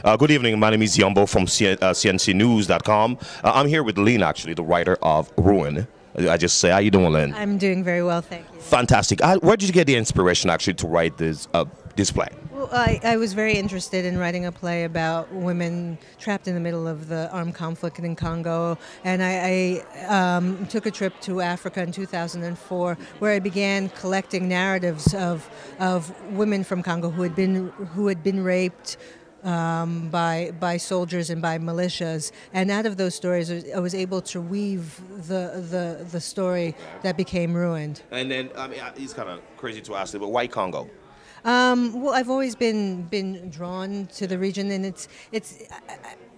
Good evening. My name is Yombo from CNCnews.com. I'm here with Lynn, actually, the writer of Ruin. I just say, how you doing, Lynn? I'm doing very well, thank you. Fantastic. Where did you get the inspiration, actually, to write this play? Well, I was very interested in writing a play about women trapped in the middle of the armed conflict in Congo, and I took a trip to Africa in 2004, where I began collecting narratives of women from Congo who had been raped by soldiers and by militias, and out of those stories, I was able to weave the story that became Ruined. And then, I mean, it's kind of crazy to ask it, but why Congo? Well, I've always been drawn to the region, and it's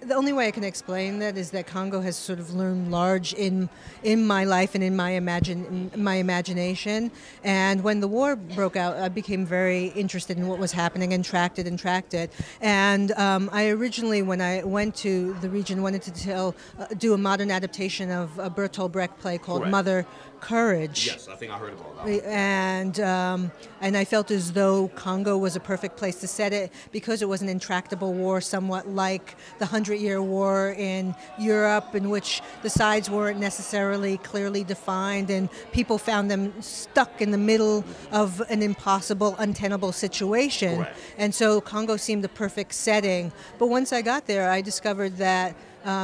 the only way I can explain that is that Congo has sort of loomed large in my life and in my imagination. And when the war broke out, I became very interested in what was happening and tracked it. And I originally, when I went to the region, wanted to do a modern adaptation of a Bertolt Brecht play called Correct. Mother Courage. Yes, I think I heard about that. And I felt as though Congo was a perfect place to set it because it was an intractable war, somewhat like the 100-Year War in Europe, in which the sides weren't necessarily clearly defined, and people found them stuck in the middle of an impossible, untenable situation. Correct. And so Congo seemed the perfect setting. But once I got there, I discovered that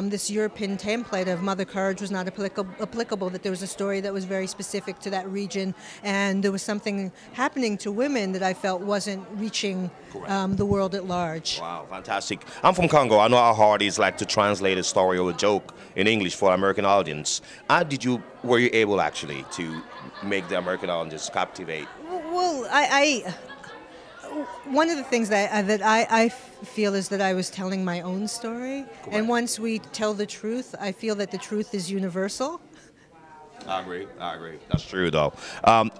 this European template of Mother Courage was not applicable, that there was a story that was very specific to that region, and there was something happening to women that I felt wasn't reaching the world at large. Wow, fantastic. I'm from Congo. I know how hard it is like to translate a story or a joke in English for an American audience. Were you able actually to make the American audience captivate? Well, one of the things that I feel is that I was telling my own story. Correct. And once we tell the truth, I feel that the truth is universal. I agree. That's true, though.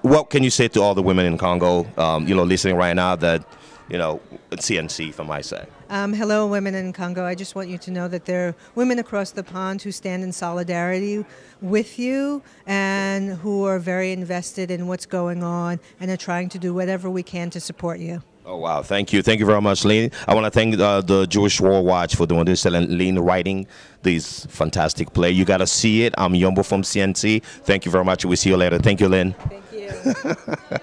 What can you say to all the women in Congo, listening right now that, CNC, if I might say? Hello, women in Congo. I just want you to know that there are women across the pond who stand in solidarity with you and who are very invested in what's going on and are trying to do whatever we can to support you. Oh, wow. Thank you. Thank you very much, Lynn. I want to thank the Jewish World Watch for doing this and Lynn writing this fantastic play. You got to see it. I'm Yombo from CNC. Thank you very much. We'll see you later. Thank you, Lynn. Thank you.